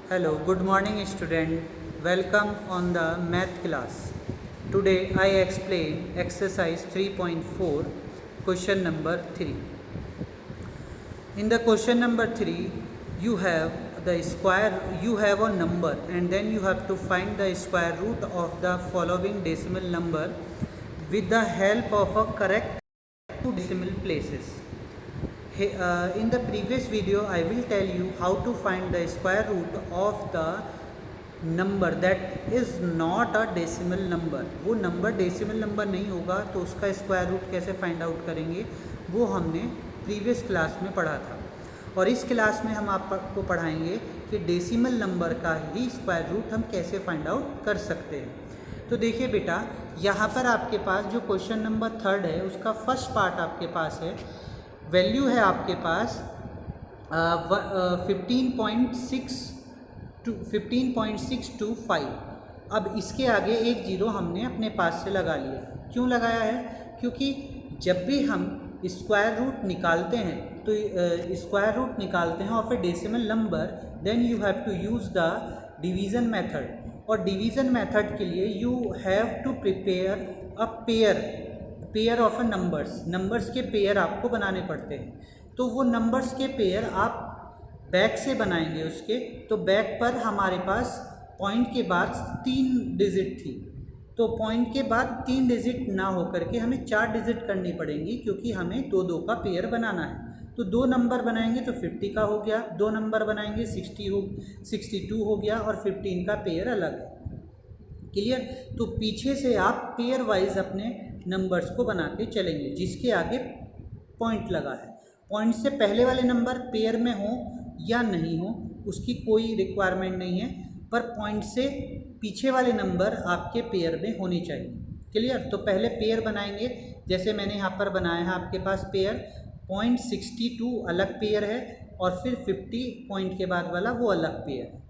Hello, good morning student. Welcome on the math class. Today I explain exercise 3.4 question number 3. In the question number 3 you have a number and then you have to find the square root of the following decimal number with the help of a correct two decimal places. In the previous video I will tell you how to find the square root of the number that is not a decimal number. वो number decimal number नहीं होगा तो उसका square root कैसे find out करेंगे वो हमने previous class में पढ़ा था, और इस क्लास में हम आपको पढ़ाएंगे कि डेसिमल नंबर का ही स्क्वायर रूट हम कैसे फाइंड आउट कर सकते हैं। तो देखिए बेटा, यहाँ पर आपके पास जो क्वेश्चन नंबर 3 है उसका फर्स्ट पार्ट आपके पास है, वैल्यू है आपके पास 15.625। अब इसके आगे एक जीरो हमने अपने पास से लगा लिया। क्यों लगाया है? क्योंकि जब भी हम स्क्वायर रूट निकालते हैं तो स्क्वायर रूट निकालते हैं of a decimal number, then you have to use the division method, और डिवीज़न मेथड के लिए you have to prepare a pair of a numbers के पेयर आपको बनाने पड़ते हैं। तो वो नंबर्स के पेयर आप बैक से बनाएंगे उसके, तो बैक पर हमारे पास पॉइंट के बाद 3 डिजिट थी, तो पॉइंट के बाद 3 डिजिट ना होकर के हमें 4 डिजिट करनी पड़ेंगी, क्योंकि हमें दो का पेयर बनाना है। तो 2 नंबर बनाएंगे तो 50 का हो गया, 2 नंबर बनाएंगे 62 हो गया, और 15 का पेयर अलग है। क्लियर? तो पीछे से आप पेयर वाइज अपने नंबर्स को बना के चलेंगे जिसके आगे पॉइंट लगा है। पॉइंट से पहले वाले नंबर पेयर में हो या नहीं हो उसकी कोई रिक्वायरमेंट नहीं है, पर पॉइंट से पीछे वाले नंबर आपके पेयर में होने चाहिए। क्लियर? तो पहले पेयर बनाएंगे, जैसे मैंने यहाँ पर बनाया है आपके पास पेयर 0.62 अलग पेयर है, और फिर 50 पॉइंट के बाद वाला वो अलग पेयर है।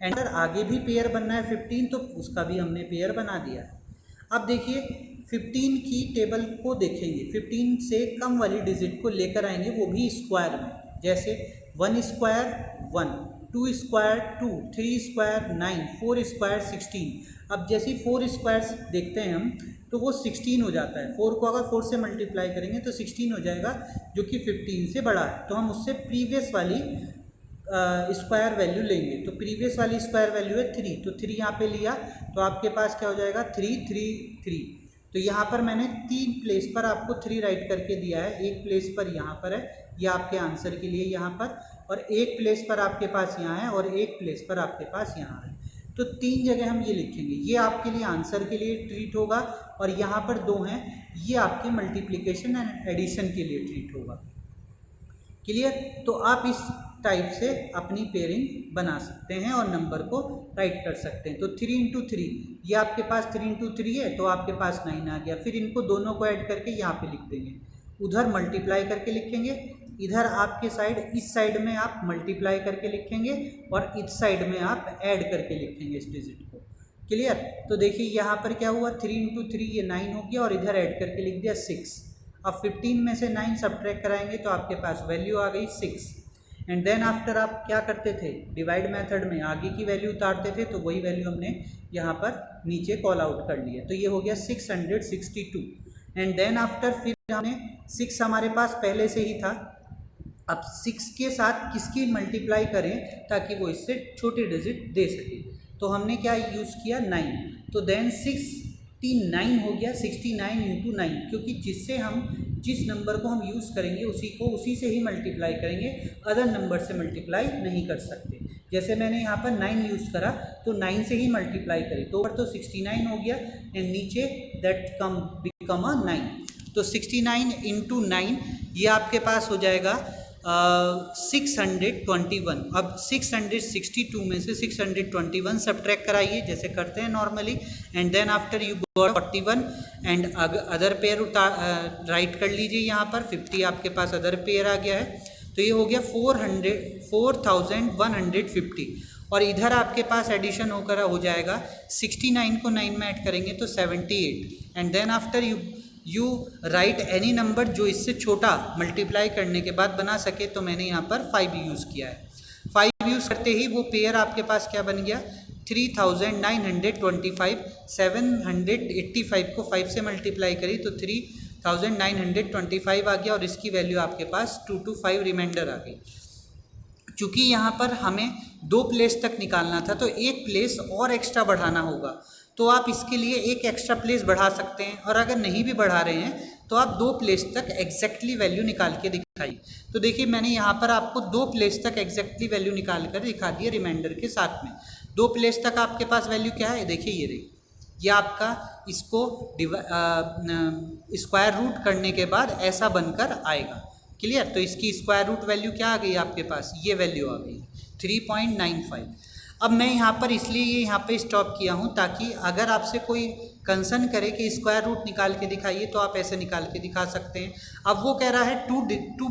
एंड आगे भी पेयर बनना है 15, तो उसका भी हमने पेयर बना दिया है। अब देखिए 15 की टेबल को देखेंगे, 15 से कम वाली डिजिट को लेकर आएंगे, वो भी स्क्वायर में, जैसे 1 स्क्वायर 1, 2 स्क्वायर 2, 3 स्क्वायर 9, 4 स्क्वायर 16। अब जैसे 4 स्क्वायर्स देखते हैं हम तो वो 16 हो जाता है। 4 को अगर 4 से मल्टीप्लाई करेंगे तो 16 हो जाएगा, जो कि 15 से बड़ा है। तो हम उससे प्रीवियस वाली स्क्वायर वैल्यू लेंगे। तो प्रीवियस वाली स्क्वायर वैल्यू है 3, तो 3 यहाँ पे लिया तो आपके पास क्या हो जाएगा 3 3 3। तो यहाँ पर मैंने 3 प्लेस पर आपको 3 राइट करके दिया है, एक प्लेस पर यहाँ पर है, यह आपके आंसर के लिए यहाँ पर, और एक प्लेस पर आपके पास यहाँ है, और एक प्लेस पर आपके पास यहाँ है। तो 3 जगह हम ये लिखेंगे, ये आपके लिए आंसर के लिए ट्रीट होगा, और यहाँ पर 2 हैं, ये आपके मल्टीप्लिकेशन एंड एडिशन के लिए ट्रीट होगा। क्लियर? तो आप इस टाइप से अपनी पेयरिंग बना सकते हैं और नंबर को राइट कर सकते हैं। तो 3 इंटू 3, ये आपके पास 3 इंटू 3 है, तो आपके पास 9 आ गया। फिर इनको दोनों को ऐड करके यहाँ पे लिख देंगे, उधर मल्टीप्लाई करके लिखेंगे, इधर आपके साइड इस साइड में आप मल्टीप्लाई करके लिखेंगे, और इस साइड में आप ऐड करके लिखेंगे इस डिजिट को। क्लियर? तो देखिए यहाँ पर क्या हुआ, 3 इंटू 3 ये 9 हो गया, और इधर ऐड करके लिख दिया 6। अब 15 में से 9 सब्ट्रैक्ट कराएंगे तो आपके पास वैल्यू आ गई 6। एंड देन आफ्टर आप क्या करते थे, डिवाइड मेथड में आगे की वैल्यू उतारते थे, तो वही वैल्यू हमने यहाँ पर नीचे कॉल आउट कर लिया। तो ये हो गया 662। एंड देन आफ्टर फिर हमने 6 हमारे पास पहले से ही था, अब 6 के साथ किसकी मल्टीप्लाई करें ताकि वो इससे छोटी डिजिट दे सके। तो हमने क्या यूज़ किया 9, तो देन 69 हो गया, 69 इंटू 9, क्योंकि जिस नंबर को हम यूज़ करेंगे उसी से ही मल्टीप्लाई करेंगे, अदर नंबर से मल्टीप्लाई नहीं कर सकते। जैसे मैंने यहाँ पर 9 यूज़ करा तो 9 से ही मल्टीप्लाई करें, तो ऊपर तो 69 हो गया, एंड नीचे दैट बिकम अ 9। तो 69 इंटू 9 ये आपके पास हो जाएगा 621। अब 662 में से 621 सब्ट्रैक्ट कराइए जैसे करते हैं normally, and then after you got 41, and other pair write कर लीजिए। यहाँ पर 50 आपके पास अदर पेयर आ गया है, तो ये हो गया 4150। और इधर आपके पास एडिशन होकर हो जाएगा, 69 को 9 में ऐड करेंगे तो 78, and then after you write any number जो इससे छोटा मल्टीप्लाई करने के बाद बना सके। तो मैंने यहाँ पर 5 यूज़ किया है। 5 यूज़ करते ही वो पेयर आपके पास क्या बन गया, 3925, 785 को 5 से मल्टीप्लाई करी तो 3925 आ गया और इसकी वैल्यू आपके पास 225 रिमाइंडर आ गई। चूँकि यहाँ पर हमें 2 प्लेस तक निकालना था तो एक प्लेस और एक्स्ट्रा बढ़ाना होगा, तो आप इसके लिए एक एक्स्ट्रा प्लेस बढ़ा सकते हैं, और अगर नहीं भी बढ़ा रहे हैं तो आप 2 प्लेस तक एग्जैक्टली वैल्यू निकाल के दिखाइए। तो देखिए मैंने यहाँ पर आपको 2 प्लेस तक एग्जैक्टली वैल्यू निकाल कर दिखा दिया रिमाइंडर के साथ में। 2 प्लेस तक आपके पास वैल्यू क्या है, देखिए ये रही, ये आपका इसको स्क्वायर रूट करने के बाद ऐसा बनकर आएगा। क्लियर, तो इसकी स्क्वायर रूट वैल्यू क्या आ गई आपके पास, ये वैल्यू आ गई 3.95। अब मैं यहाँ पर इसलिए ये यहाँ पे स्टॉप किया हूँ ताकि अगर आपसे कोई कंसर्न करे कि स्क्वायर रूट निकाल के दिखाइए तो आप ऐसे निकाल के दिखा सकते हैं। अब वो कह रहा है टू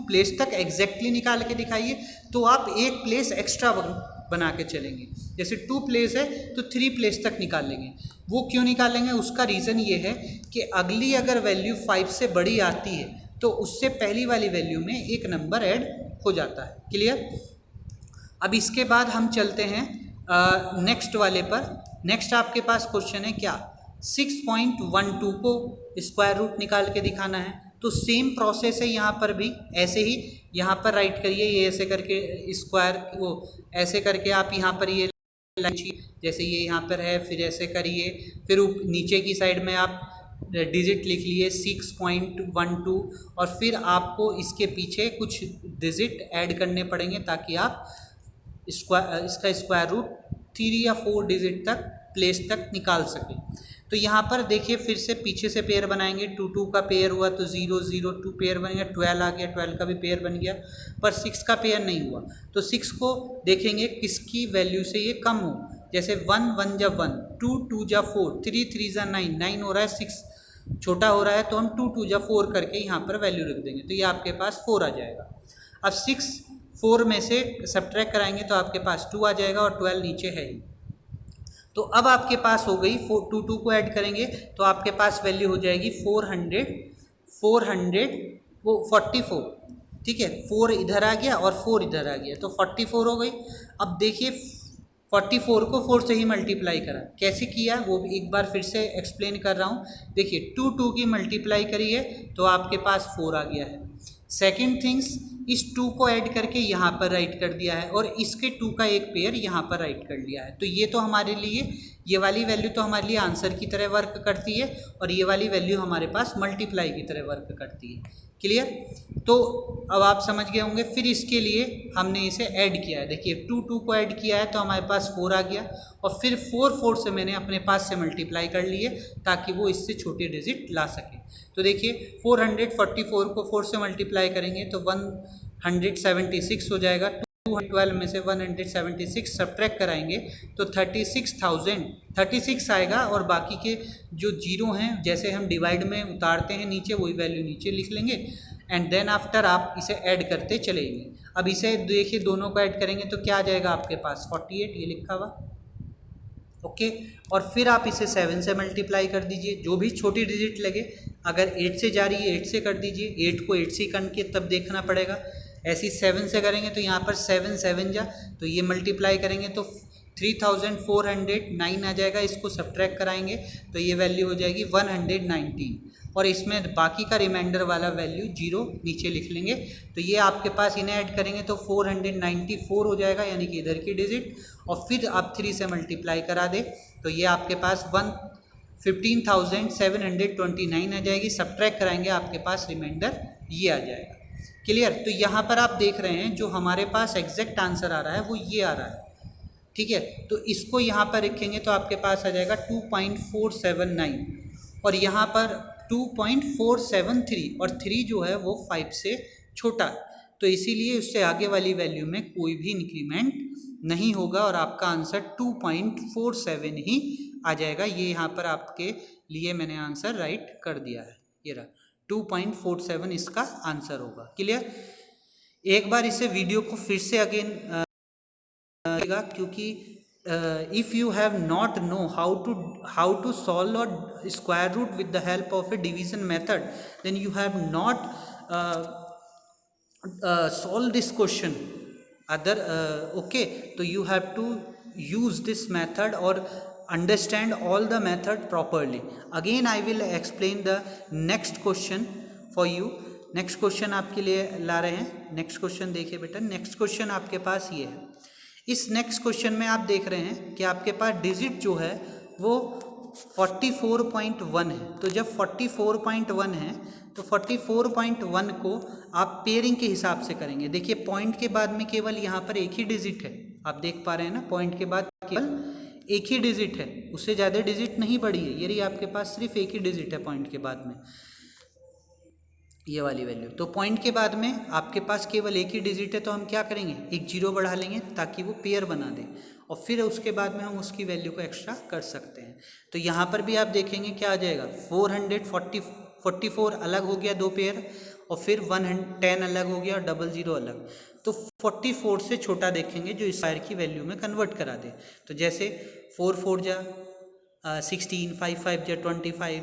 प्लेस तक एग्जैक्टली निकाल के दिखाइए, तो आप एक प्लेस एक्स्ट्रा बना के चलेंगे। जैसे 2 प्लेस है तो 3 प्लेस तक निकाल लेंगे। वो क्यों निकालेंगे, उसका रीज़न ये है कि अगली अगर वैल्यू 5 से बड़ी आती है तो उससे पहली वाली वैल्यू में एक नंबर ऐड हो जाता है। क्लियर, अब इसके बाद हम चलते हैं नेक्स्ट वाले पर। नेक्स्ट आपके पास क्वेश्चन है क्या, 6.12 को स्क्वायर रूट निकाल के दिखाना है। तो सेम प्रोसेस है यहाँ पर भी, ऐसे ही यहाँ पर राइट करिए, ये ऐसे करके स्क्वायर वो ऐसे करके आप यहाँ पर ये जैसे ये यहाँ पर है, फिर ऐसे करिए, फिर नीचे की साइड में आप डिजिट लिख लिए 6.12 और फिर आपको इसके पीछे कुछ डिजिट ऐड करने पड़ेंगे ताकि आप इसका स्क्वायर रूट 3 या 4 डिजिट तक प्लेस तक निकाल सकें। तो यहाँ पर देखिए फिर से पीछे से पेयर बनाएंगे, 2 का पेयर हुआ तो 0 0 2 पेयर बन गया, 12 आ गया, 12 का भी पेयर बन गया, पर 6 का पेयर नहीं हुआ। तो 6 को देखेंगे किसकी वैल्यू से ये कम हो, जैसे 1 1 जा 1, 2 2 जा 4, 3 3 जा 9, 9 हो रहा है, 6 छोटा हो रहा है तो हम 2 2 जा 4 करके यहाँ पर वैल्यू रख देंगे, तो ये आपके पास 4 आ जाएगा। अब 6 4 में से सब्ट्रैक्ट कराएंगे तो आपके पास 2 आ जाएगा और 12 नीचे है ही। तो अब आपके पास हो गई 2 को ऐड करेंगे तो आपके पास वैल्यू हो जाएगी 400 वो 44। ठीक है, 4 इधर आ गया और 4 इधर आ गया तो 44 हो गई। अब देखिए 44 को 4 से ही मल्टीप्लाई करा, कैसे किया वो एक बार फिर से एक्सप्लेन कर रहा हूँ। देखिए 2 की मल्टीप्लाई करिए तो आपके पास 4 आ गया है। सेकेंड थिंग्स, इस 2 को ऐड करके यहाँ पर राइट कर दिया है और इसके 2 का एक पेयर यहाँ पर राइट कर लिया है। तो ये तो हमारे लिए ये वाली वैल्यू तो हमारे लिए आंसर की तरह वर्क करती है और ये वाली वैल्यू हमारे पास मल्टीप्लाई की तरह वर्क करती है। क्लियर, तो अब आप समझ गए होंगे। फिर इसके लिए हमने इसे ऐड किया है, देखिए 2 को ऐड किया है तो हमारे पास 4 आ गया और फिर 4 से मैंने अपने पास से मल्टीप्लाई कर लिए ताकि वो इससे छोटे डिजिट ला सके। तो देखिए 444 को 4 से मल्टीप्लाई करेंगे तो 176 हो जाएगा। 212 में से 176 सब्ट्रैक्ट कराएंगे तो 36 आएगा और बाकी के जो जीरो हैं जैसे हम डिवाइड में उतारते हैं नीचे वही वैल्यू नीचे लिख लेंगे एंड देन आफ्टर आप इसे ऐड करते चलेंगे। अब इसे देखिए दोनों को ऐड करेंगे तो क्या आ जाएगा आपके पास 48, ये लिखा हुआ ओके। और फिर आप इसे 7 से मल्टीप्लाई कर दीजिए, जो भी छोटी डिजिट लगे, अगर 8 से जा रही है 8 से कर दीजिए, 8 को 8 से करके तब देखना पड़ेगा। ऐसी 7 से करेंगे तो यहाँ पर 7 7 जा तो ये मल्टीप्लाई करेंगे तो 3409 आ जाएगा। इसको सब्ट्रैक्ट कराएंगे तो ये वैल्यू हो जाएगी 119 और इसमें बाकी का रिमाइंडर वाला वैल्यू 0 नीचे लिख लेंगे। तो ये आपके पास इन्हें ऐड करेंगे तो 494 हो जाएगा यानी कि इधर की डिजिट, और फिर आप 3 से मल्टीप्लाई करा दे तो ये आपके पास 15,729 आ जाएगी। सब्ट्रैक्ट कराएंगे आपके पास रिमाइंडर ये आ जाएगा। क्लियर, तो यहाँ पर आप देख रहे हैं जो हमारे पास एग्जैक्ट आंसर आ रहा है वो ये आ रहा है। ठीक है, तो इसको यहाँ पर रखेंगे तो आपके पास आ जाएगा 2.479 और यहाँ पर 2.473 और 3 जो है वो 5 से छोटा है, तो इसीलिए उससे आगे वाली वैल्यू में कोई भी इंक्रीमेंट नहीं होगा और आपका आंसर 2.47 ही आ जाएगा। ये यहाँ पर आपके लिए मैंने आंसर राइट कर दिया है, ये रहा 2.47 इसका आंसर होगा। क्लियर, एक बार इसे वीडियो को फिर से अगेन क्योंकि if you have not know how to solve a square root with the help of a division method, then you have not solved this question other okay, so you have to use this method or understand all the method properly. Again I will explain the next question for you. Next question आपके लिए ला रहे हैं. Next question देखिए बेटा. Next question आपके पास ये है. इस नेक्स्ट क्वेश्चन में आप देख रहे हैं कि आपके पास डिजिट जो है वो 44.1 है. तो जब 44.1 है तो 44.1 को आप पेयरिंग के हिसाब से करेंगे. देखिए पॉइंट के बाद में केवल यहाँ पर एक ही डिजिट है, आप देख पा रहे हैं ना, पॉइंट के बाद केवल एक ही डिजिट है, उससे ज़्यादा डिजिट नहीं बढ़ी है. ये रही आपके पास सिर्फ एक ही डिजिट है पॉइंट के बाद में, ये वाली वैल्यू. तो पॉइंट के बाद में आपके पास केवल एक ही डिजिट है, तो हम क्या करेंगे, एक जीरो बढ़ा लेंगे ताकि वो पेयर बना दे, और फिर उसके बाद में हम उसकी वैल्यू को एक्स्ट्रा कर सकते हैं. तो यहाँ पर भी आप देखेंगे क्या आ जाएगा, 444 अलग हो गया दो पेयर, और फिर 110 अलग हो गया और 00 अलग. तो 44 से छोटा देखेंगे जो स्क्वायर की वैल्यू में कन्वर्ट करा दे. तो जैसे 4 4 जा 16, 5 5 जा 25,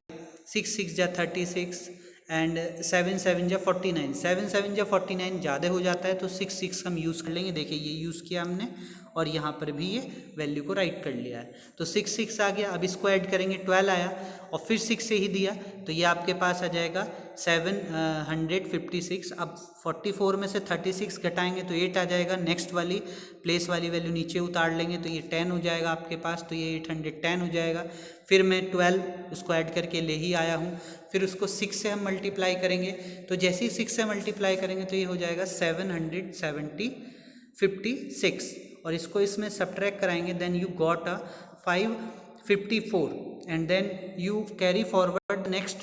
6 6 जा 36 एंड 7 7 जा 49. 7 7 जा 49 ज़्यादा हो जाता है तो 6 6 हम यूज़ कर लेंगे. देखिए ये यूज़ किया हमने और यहाँ पर भी ये वैल्यू को राइट कर लिया है. तो 6 6 आ गया. अब इसको ऐड करेंगे 12 आया और फिर 6 से ही दिया, तो ये आपके पास आ जाएगा 756. अब 44 में से 36 घटाएंगे तो 8 आ जाएगा. नेक्स्ट वाली प्लेस वाली वैल्यू नीचे उतार लेंगे तो ये 10 हो जाएगा आपके पास, तो ये 810 हो जाएगा. फिर मैं 12 उसको ऐड करके ले ही आया हूँ. फिर उसको 6 से हम मल्टीप्लाई करेंगे, तो जैसे ही 6 से मल्टीप्लाई करेंगे तो ये हो जाएगा 756, और इसको इसमें सब्ट्रैक्ट कराएंगे, then you got a 554 and then you carry forward next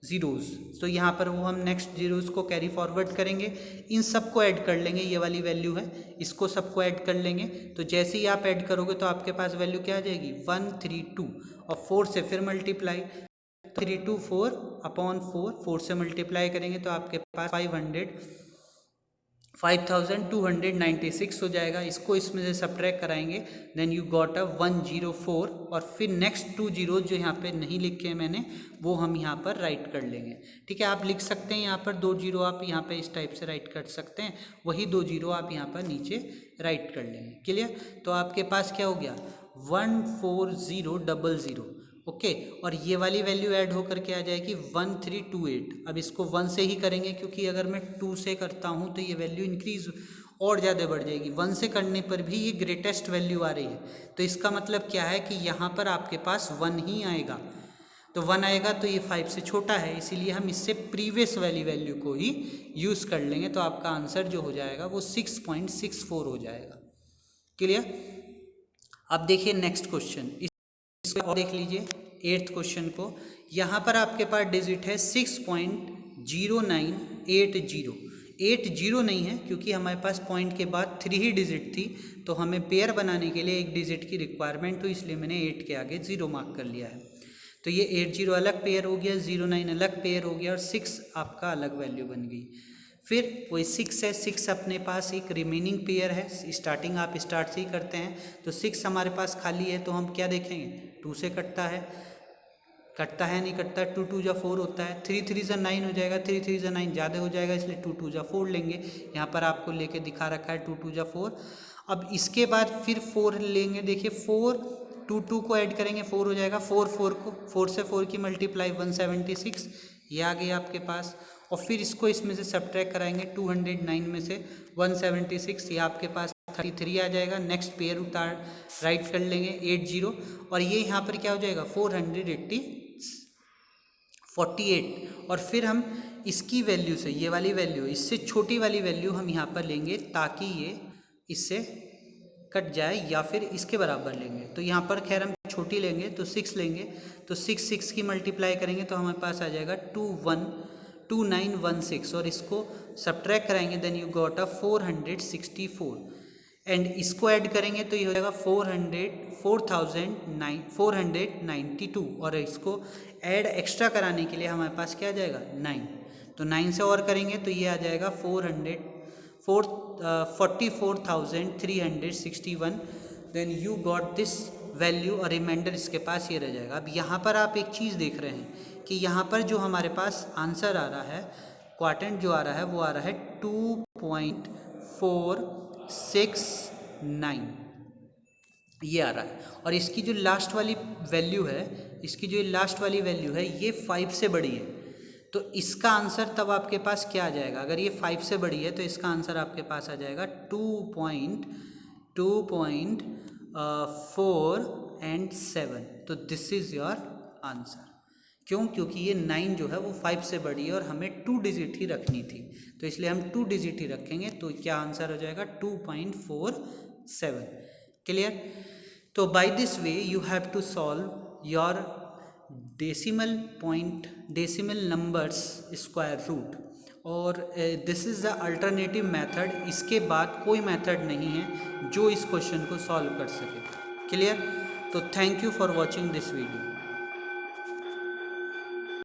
zeros. तो यहाँ पर वो हम नेक्स्ट ज़ीरोज़ को कैरी फॉरवर्ड करेंगे, इन सबको ऐड कर लेंगे. ये वाली वैल्यू है, इसको सबको ऐड कर लेंगे. तो जैसे ही आप ऐड करोगे तो आपके पास वैल्यू क्या आ जाएगी, 132, और 4 से फिर मल्टीप्लाई, 324 अपॉन 4, 4 से मल्टीप्लाई करेंगे तो आपके पास 5296 हो जाएगा. इसको इसमें से सब्ट्रैक्ट कराएंगे, देन यू गॉट अ 104, और फिर नेक्स्ट 2 जीरो जो यहाँ पे नहीं लिखे हैं मैंने वो हम यहाँ पर राइट कर लेंगे. ठीक है, आप लिख सकते हैं यहाँ पर 2 जीरो, आप यहाँ पे इस टाइप से राइट कर सकते हैं, वही 2 जीरो आप यहाँ पर नीचे राइट कर लेंगे. क्लियर. तो आपके पास क्या हो गया, 14000. ओके, और ये वाली वैल्यू ऐड होकर के आ जाएगी 1328. अब इसको 1 से ही करेंगे क्योंकि अगर मैं 2 से करता हूँ तो ये वैल्यू इंक्रीज और ज़्यादा बढ़ जाएगी. 1 से करने पर भी ये ग्रेटेस्ट वैल्यू आ रही है, तो इसका मतलब क्या है कि यहाँ पर आपके पास 1 ही आएगा. तो 1 आएगा तो ये 5 से छोटा है, इसीलिए हम इससे प्रीवियस वाली वैल्यू को ही यूज़ कर लेंगे. तो आपका आंसर जो हो जाएगा वो 6.64 हो जाएगा. क्लियर. अब देखिए नेक्स्ट क्वेश्चन, और देख लीजिए 8th क्वेश्चन को. यहाँ पर आपके पास डिजिट है 6.0980. 80 नहीं है क्योंकि हमारे पास पॉइंट के बाद 3 ही डिजिट थी, तो हमें पेयर बनाने के लिए एक डिजिट की रिक्वायरमेंट हुई, इसलिए मैंने 8 के आगे 0 मार्क कर लिया है. तो ये 80 अलग पेयर हो गया, 09 अलग पेयर हो गया, और 6 आपका अलग वैल्यू बन गई. फिर वही 6 है, 6 अपने पास एक रिमेनिंग पेयर है. स्टार्टिंग आप स्टार्ट से ही करते हैं, तो 6 हमारे पास खाली है, तो हम क्या देखेंगे, 2 से कटता है नहीं कटता. 2 2 जा 4 होता है, 3 3 जा 9 हो जाएगा, 3 3 जा 9 ज़्यादा हो जाएगा, इसलिए 2 2 जा 4 लेंगे. यहाँ पर आपको लेके दिखा रखा है 2 2 जा 4. अब इसके बाद फिर 4 लेंगे. देखिए 4 2 2 को ऐड करेंगे, 4 हो जाएगा. 4 से 4 की मल्टीप्लाई 176, ये आ गया आपके पास. और फिर इसको इसमें से सब्ट्रैक्ट कराएंगे, 209 में से 176, ये आपके पास 33 आ जाएगा. नेक्स्ट पेयर उतार राइट कर लेंगे 80, और ये यहाँ पर क्या हो जाएगा 448. और फिर हम इसकी वैल्यू से, ये वाली वैल्यू इससे छोटी वाली वैल्यू हम यहाँ पर लेंगे ताकि ये इससे कट जाए, या फिर इसके बराबर लेंगे. तो यहाँ पर खैर हम छोटी लेंगे तो 6 लेंगे, तो 6 की मल्टीप्लाई करेंगे तो हमारे पास आ जाएगा 2916, और इसको सब्ट्रैक्ट कराएंगे, then you got a 464, and इसको ऐड करेंगे तो ये हो जाएगा 492. और इसको ऐड एक्स्ट्रा कराने के लिए हमारे पास क्या आ जाएगा 9, तो 9 से और करेंगे तो ये आ जाएगा 44,361. Then you got this value, और रिमाइंडर इसके पास ये रह जाएगा. अब यहाँ पर आप एक चीज़ देख रहे हैं कि यहाँ पर जो हमारे पास आंसर आ रहा है, क्वाड्रेंट जो आ रहा है वो आ रहा है 2.4 9 ये आ रहा है। और इसकी जो लास्ट वाली वैल्यू है, ये 5 से बड़ी है, तो इसका आंसर तब आपके पास क्या आ जाएगा? अगर ये 5 से बड़ी है तो इसका आंसर आपके पास आ जाएगा 2.4 एंड 7। तो दिस इज़ योर आंसर। क्यों? क्योंकि ये 9 जो है वो 5 से बड़ी है और हमें 2 डिजिट ही रखनी थी, तो इसलिए हम 2 डिजिट ही रखेंगे। तो क्या आंसर हो जाएगा? 2.47। क्लियर? तो by this way you have to solve your decimal numbers square root. और this is the alternative method. इसके बाद कोई मेथड नहीं है जो इस क्वेश्चन को सॉल्व कर सके। क्लियर? तो thank you for watching this video.